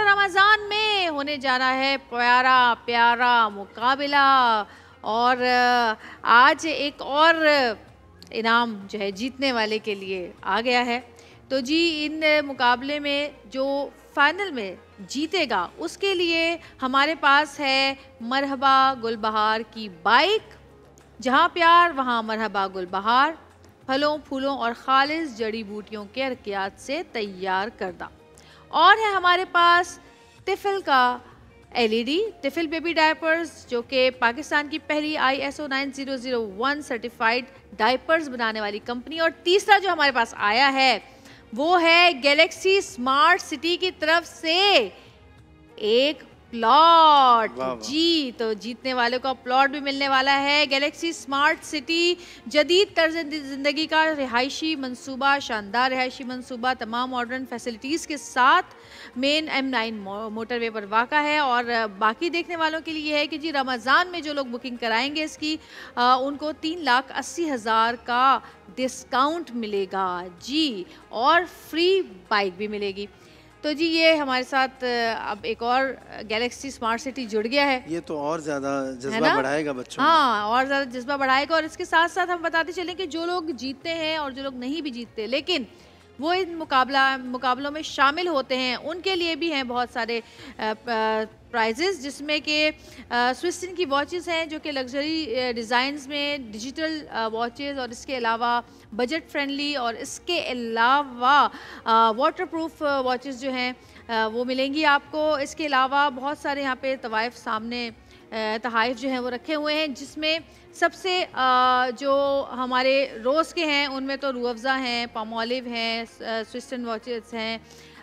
रमज़ान में होने जा रहा है प्यारा प्यारा मुकाबला और आज एक और इनाम जो है जीतने वाले के लिए आ गया है। तो जी इन मुकाबले में जो फाइनल में जीतेगा उसके लिए हमारे पास है मरहबा गुलबहार की बाइक, जहाँ प्यार वहाँ मरहबा गुलबहार, फलों फूलों और खालिस जड़ी बूटियों के अर्कियात से तैयार करदा। और है हमारे पास टिफ़िल का एलईडी टिफ़िल बेबी डायपर्स, जो कि पाकिस्तान की पहली ISO 9001 सर्टिफाइड डायपर्स बनाने वाली कंपनी। और तीसरा जो हमारे पास आया है वो है गैलेक्सी स्मार्ट सिटी की तरफ से एक प्लॉट। जी तो जीतने वाले को प्लॉट भी मिलने वाला है। गैलेक्सी स्मार्ट सिटी जदीद तर्ज ज़िंदगी का रिहायशी मंसूबा, शानदार रिहायशी मंसूबा, तमाम मॉडर्न फैसिलिटीज़ के साथ मेन M9 मोटरवे पर वाक़ा है। और बाकी देखने वालों के लिए है कि जी रमज़ान में जो लोग बुकिंग कराएंगे इसकी उनको 3,80,000 का डिस्काउंट मिलेगा जी, और फ्री बाइक भी मिलेगी। तो जी ये हमारे साथ अब एक और गैलेक्सी स्मार्ट सिटी जुड़ गया है। ये तो और ज़्यादा जज्बा बढ़ाएगा बच्चों में। हाँ, और ज़्यादा जज्बा बढ़ाएगा। और इसके साथ साथ हम बताते चलें कि जो लोग जीतते हैं और जो लोग नहीं भी जीतते लेकिन वो इन मुकाबलों में शामिल होते हैं उनके लिए भी हैं बहुत सारे प्राइजेस, जिसमें कि स्विस्टन की वॉचेस हैं जो कि लग्जरी डिज़ाइंस में डिजिटल वॉचेस, और इसके अलावा बजट फ्रेंडली और इसके अलावा वाटरप्रूफ वॉचेस जो हैं वो मिलेंगी आपको। इसके अलावा बहुत सारे यहाँ पे तवाइफ सामने तहाइफ जो हैं वो रखे हुए हैं, जिसमें सबसे जो हमारे रोज़ के हैं उनमें तो रूह अफ़ज़ा हैं, पामोलिव हैं, स्विस्टन वॉचेस हैं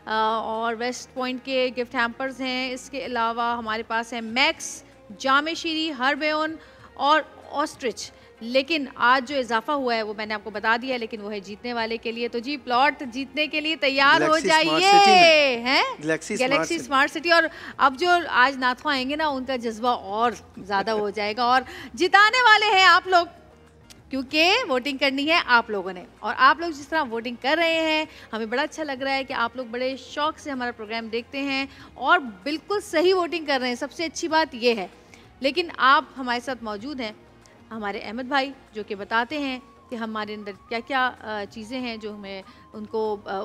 और वेस्ट पॉइंट के गिफ्ट हैम्पर्स हैं। इसके अलावा हमारे पास है मैक्स, जामेशीरी, हर्बेन और ऑस्ट्रिच। लेकिन आज जो इजाफा हुआ है वो मैंने आपको बता दिया, लेकिन वो है जीतने वाले के लिए। तो जी प्लॉट जीतने के लिए तैयार हो जाइए हैं गैलेक्सी स्मार्ट सिटी। और अब जो आज नाथवा आएंगे ना उनका जज्बा और ज़्यादा हो जाएगा। और जिताने वाले हैं आप लोग, क्योंकि वोटिंग करनी है आप लोगों ने। और आप लोग जिस तरह वोटिंग कर रहे हैं हमें बड़ा अच्छा लग रहा है कि आप लोग बड़े शौक़ से हमारा प्रोग्राम देखते हैं और बिल्कुल सही वोटिंग कर रहे हैं, सबसे अच्छी बात ये है। लेकिन आप हमारे साथ मौजूद हैं हमारे अहमद भाई, जो कि बताते हैं कि हमारे अंदर क्या क्या चीज़ें हैं जो हमें उनको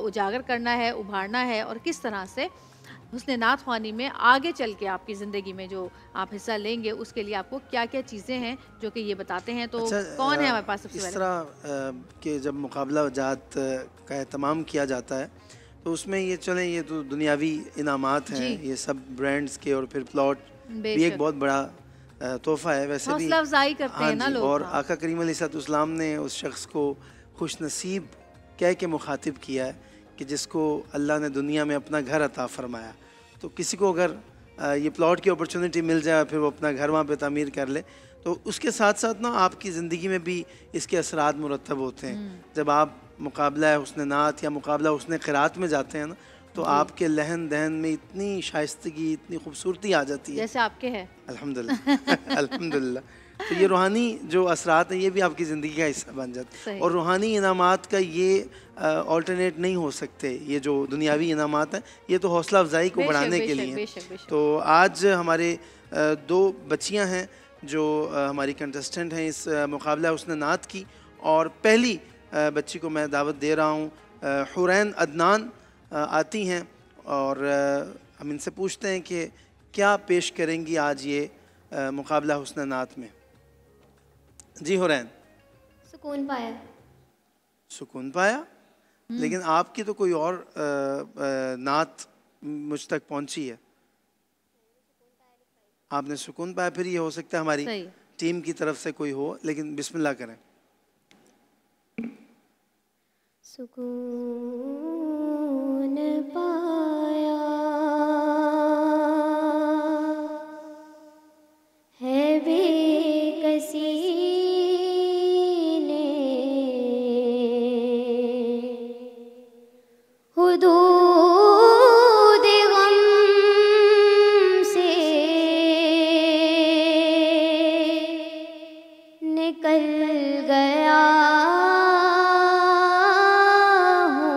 उजागर करना है, उभारना है, और किस तरह से हुस्न नात ख्वानी में आगे चल के आपकी ज़िंदगी में जो आप हिस्सा लेंगे उसके लिए आपको क्या क्या चीज़ें हैं जो कि ये बताते हैं। तो कौन है हमारे पास सबसे पहले? इस तरह के जब मुकाबला जात का एहतमाम किया जाता है तो उसमें ये चलें, ये तो दुनियावी इनामात हैं, ये सब ब्रांड्स के, और फिर प्लॉट भी एक बहुत बड़ा तोहफा है। वैसे भी अफजाई करते हैं ना लोग। और आका करीम अलैहिस्सलाम ने उस शख्स को खुश नसीब कह के मुखातिब किया है कि जिसको अल्लाह ने दुनिया में अपना घर अता फरमाया। तो किसी को अगर ये प्लॉट की अपॉर्चुनिटी मिल जाए फिर वो अपना घर वहाँ पे तामीर कर ले, तो उसके साथ साथ ना आपकी ज़िंदगी में भी इसके असरात मुरतब होते हैं। जब आप मुकाबला हुस्न नात या मुकाबला हुस्न क़िरात में जाते हैं ना, तो आपके लहन दहन में इतनी शाइस्तगी, इतनी खूबसूरती आ जाती है, जैसे आपके है। अल्हम्दुलिल्लाह अल्हम्दुलिल्लाह। तो ये रूहानी जो असरात हैं ये भी आपकी ज़िंदगी का हिस्सा बन जाते हैं। और रूहानी इनामात का ये ऑल्टरनेट नहीं हो सकते, ये जो दुनियावी इनामात हैं ये तो हौसला अफजाई को बढ़ाने के लिए। तो आज हमारे दो बच्चियां हैं जो हमारी कंटेस्टेंट हैं इस मुकाबला हुस्न नात की। और पहली बच्ची को मैं दावत दे रहा हूँ, हुरैन अदनान आती हैं, और हम इनसे पूछते हैं कि क्या पेश करेंगी आज ये मुकाबला हुस्न नात में। जी हुरैन। सुकून पाया। सुकून पाया? लेकिन आपकी तो कोई और नात मुझ तक पहुंची है। आपने सुकून पाया, फिर ये हो सकता है हमारी टीम की तरफ से कोई हो, लेकिन बिस्मिल्लाह करें। सुकून पाया है बेकसी ने, हुदूद गम से निकल गया हूँ,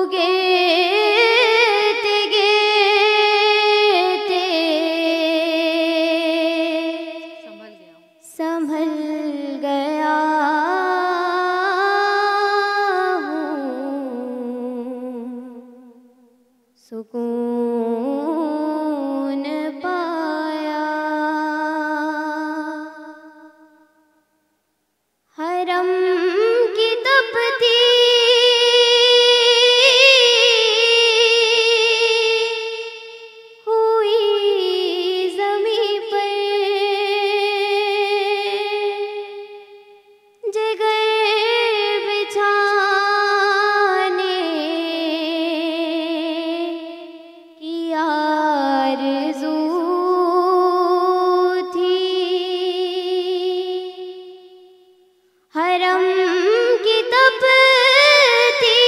गेते गेते संभल गया सुकून पाया। हरम की तपती हुई ज़मीं पर जगह बिछाने की आरज़ू थी। हरम की तपती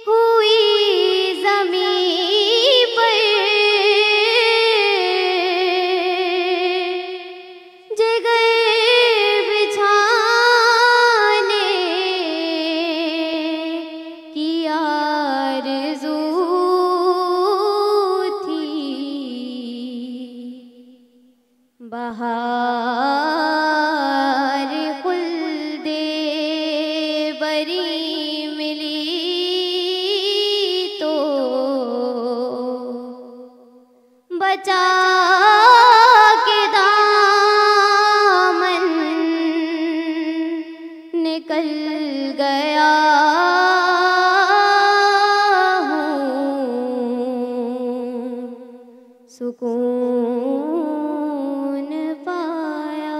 हुई ज़मीं पर जगह बिछाने की आरज़ू थी। बहार खुल्दे बरी मिली तो बचा के दामन निकल गया हूँ सुकून पाया।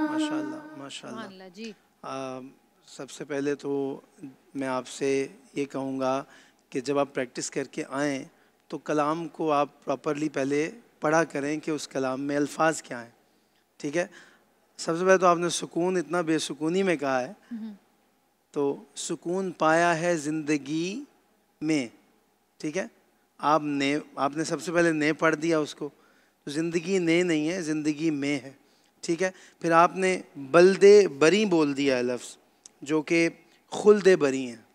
माशाल्लाह माशाल्लाह। माशाल्लाह जी। सबसे पहले तो मैं आपसे ये कहूँगा कि जब आप प्रैक्टिस करके आएँ तो कलाम को आप प्रॉपरली पहले पढ़ा करें कि उस कलाम में अल्फाज क्या हैं, ठीक है। सबसे पहले तो आपने सुकून इतना बेसुकूनी में कहा है, तो सुकून पाया है ज़िंदगी में, ठीक है। आपने सबसे पहले ने पढ़ दिया उसको, तो ज़िंदगी ने नहीं है, ज़िंदगी में है, ठीक है। फिर आपने बल्दे बरी बोल दिया है लफ्ज़, जो कि खुल्दे बरी हैं,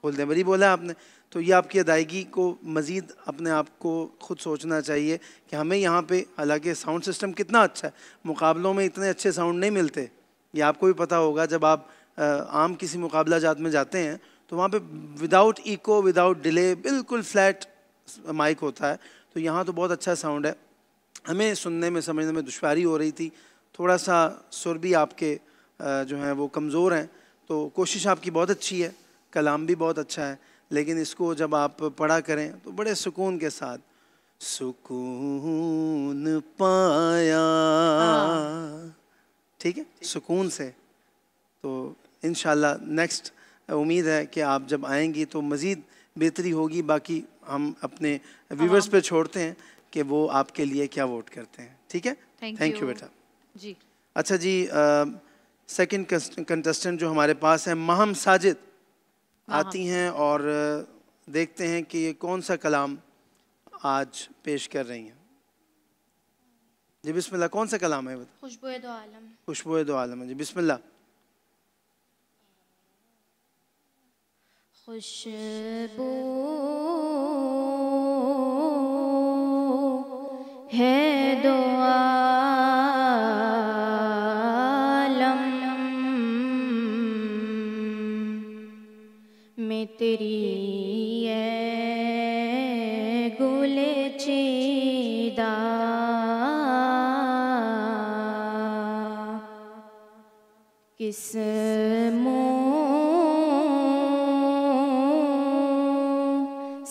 खुल्दे बरी बोला आपने। तो ये आपकी अदायगी को मज़ीद अपने आप को ख़ुद सोचना चाहिए कि हमें यहाँ पे, हालांकि साउंड सिस्टम कितना अच्छा है, मुकाबलों में इतने अच्छे साउंड नहीं मिलते, ये आपको भी पता होगा। जब आप आम किसी मुकाबला जात में जाते हैं तो वहाँ पे विदाउट इको, विदाउट डिले, बिल्कुल फ्लैट माइक होता है। तो यहाँ तो बहुत अच्छा साउंड है। हमें सुनने में समझने में दुश्वारी हो रही थी, थोड़ा सा सुर भी आपके जो हैं वो कमज़ोर हैं। तो कोशिश आपकी बहुत अच्छी है, कलाम भी बहुत अच्छा है, लेकिन इसको जब आप पढ़ा करें तो बड़े सुकून के साथ, सुकून पाया, ठीक है, सुकून से। तो इंशाल्लाह नेक्स्ट उम्मीद है कि आप जब आएंगी तो मज़ीद बेहतरी होगी। बाकी हम अपने व्यूवर्स पे छोड़ते हैं कि वो आपके लिए क्या वोट करते हैं, ठीक है। थैंक यू बेटा जी। अच्छा जी, सेकंड कंटेस्टेंट जो हमारे पास है महम साजिद आती हैं और देखते हैं कि ये कौन सा कलाम आज पेश कर रही हैं। जी बिस्मिल्लाह, कौन सा कलाम है? खुशबू दो आलम। खुशबू दो आलम, जी बिस्मिल्लाह। खुशबू है दो आलम में तेरी गुले चीदा, किस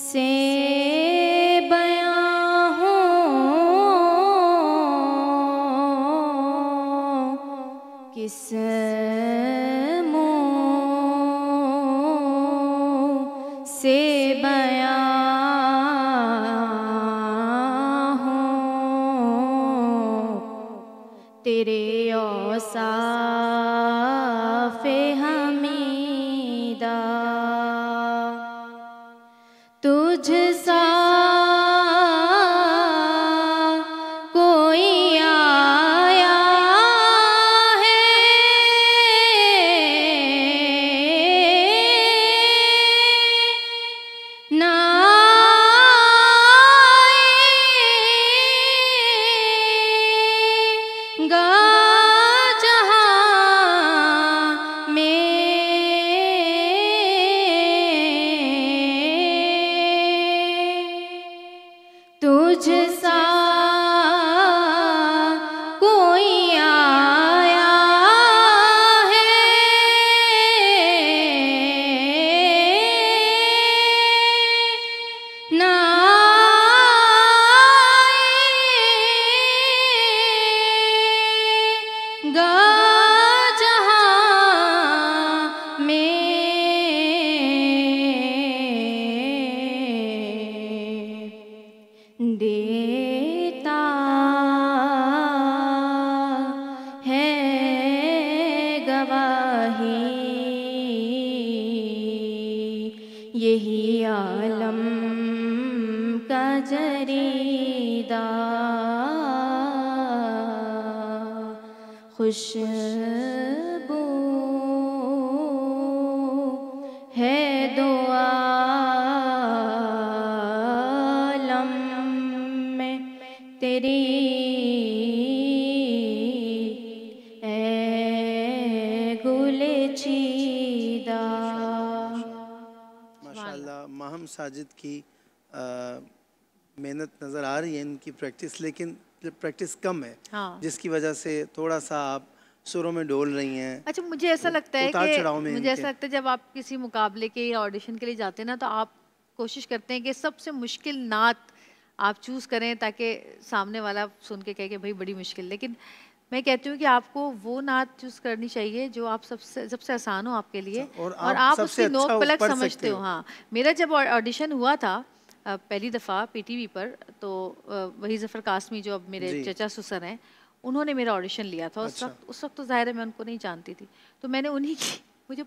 से बयां हो किस मुँह से बयां हो तेरे औसाफ़े हमीदा। तुझ सा कोई आया है गवाही, यही आलम का जरीदा, खुशबू है दो आलम में तेरी, माशाल्लाह माहम साजिद की मेहनत नज़र आ रही है, इनकी प्रैक्टिस, लेकिन प्रैक्टिस कम है। हाँ। जिसकी वजह से थोड़ा सा आप सुरों में डोल रही हैं। अच्छा, मुझे ऐसा लगता है उतार कि चढ़ाव में मुझे ऐसा इनके। लगता है जब आप किसी मुकाबले के या ऑडिशन के लिए जाते हैं ना, तो आप कोशिश करते हैं कि सबसे मुश्किल नात आप चूज़ करें ताकि सामने वाला सुन के कहे कि भाई बड़ी मुश्किल। लेकिन मैं कहती हूँ कि आपको वो नात चूज़ करनी चाहिए जो आप सबसे सबसे आसान हो आपके लिए, और आप सबसे उसकी अच्छा नोक पलक पढ़ समझते सकते हो। हो। हाँ, मेरा जब ऑडिशन हुआ था पहली दफ़ा पीटीवी पर, तो वही ज़फ़र कासमी जो अब मेरे जी। चचा ससुर हैं, उन्होंने मेरा ऑडिशन लिया था। अच्छा। उस वक्त तो ज़ाहिर है मैं उनको नहीं जानती थी, तो मैंने उन्हीं की, मुझे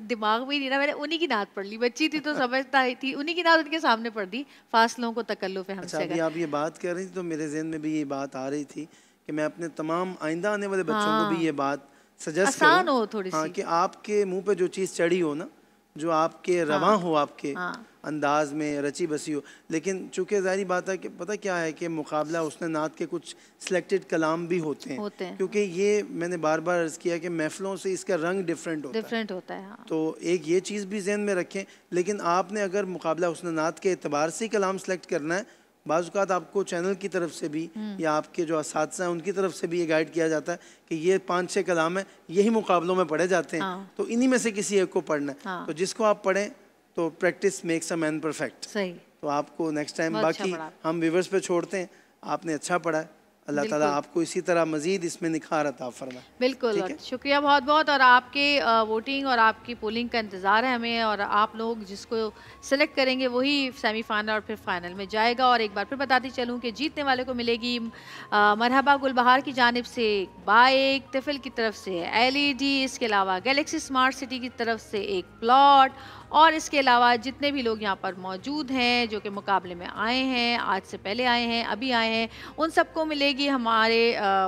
दिमाग में ही नहीं रहा, मैंने उन्हीं की नात पढ़ ली। बच्ची थी तो समझता ही थी, उन्हीं की नात उनके सामने पढ़ दी, फासलों को तकल्लुफ़ है अच्छा, हमसे अभी अगर। आप ये बात कर रही थी तो मेरे जहन में भी ये बात आ रही थी कि मैं अपने तमाम आइंदा आने वाले बच्चों को भी हाँ, ये बात सजेस्ट आसान करूं, हो थोड़ी हाँ, सी। कि आपके मुंह पे जो चीज़ चढ़ी हो ना, जो आपके रवां हाँ, हो, आपके हाँ, अंदाज में रची बसी हो। लेकिन चूंकि ज़ाहिर बात है कि पता क्या है कि मुकाबला उसने नात के कुछ सिलेक्टेड कलाम भी होते हैं, क्योंकि ये मैंने बार बार अर्ज़ किया कि महफ़िलों से इसका रंग डिफरेंट होता है। डिफरेंट होता है। हाँ, तो एक ये चीज़ भी जहन में रखें। लेकिन आपने अगर मुकाबला उसने नात के एतबार से ही कलाम सेलेक्ट करना है, बाज़ औक़ात आपको चैनल की तरफ से भी या आपके जो असातिज़ा हैं उनकी तरफ से भी ये गाइड किया जाता है कि ये 5-6 कलाम है, यही मुकाबलों में पढ़े जाते हैं, हाँ, तो इन्हीं में से किसी एक को पढ़ना है। हाँ, तो जिसको आप पढ़ें तो practice makes a man perfect. सही, तो आपको नेक्स्ट टाइम, बहुत अच्छा बाकी पढ़ा। हम व्यूवर्स पे छोड़ते हैं, आपने अच्छा पढ़ा है, अल्लाह ताला बिल्कुल। आपको इसी तरह मज़ीद इसमें निखार अता फरमाए। बिल्कुल, ठीक और है, शुक्रिया बहुत बहुत। और आपके वोटिंग और आपकी पोलिंग का इंतज़ार है हमें, और आप लोग जिसको सेलेक्ट करेंगे वही सेमीफाइनल और फिर फाइनल में जाएगा। और एक बार फिर बताती चलूँ कि जीतने वाले को मिलेगी मरहबा गुलबहार की जानिब से एक बाइक, तिफिल की तरफ से LED, इसके अलावा गैलेक्सी स्मार्ट सिटी की तरफ से एक प्लॉट, और इसके अलावा जितने भी लोग यहाँ पर मौजूद हैं जो कि मुकाबले में आए हैं, आज से पहले आए हैं, अभी आए हैं, उन सबको मिलेगी हमारे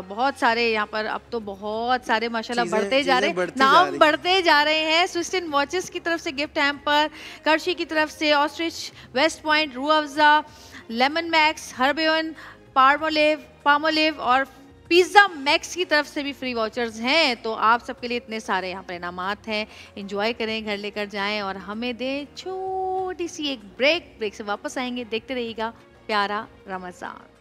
बहुत सारे यहाँ पर, अब तो बहुत सारे माशाल्लाह बढ़ते जा रहे हैं, नाम बढ़ते जा रहे हैं। स्विस्टन वॉचेस की तरफ से गिफ्ट हैम्पर, कर्शी की तरफ से ostrich, waste point, Rooh Afza, lemon max, हर्बेन, Palmolive और पिज़्ज़ा मैक्स की तरफ से भी फ्री वाउचर्स हैं। तो आप सबके लिए इतने सारे यहाँ पर इनामात हैं, एंजॉय करें, घर लेकर जाएं और हमें दें छोटी सी एक ब्रेक से वापस आएंगे। देखते रहिएगा प्यारा रमज़ान।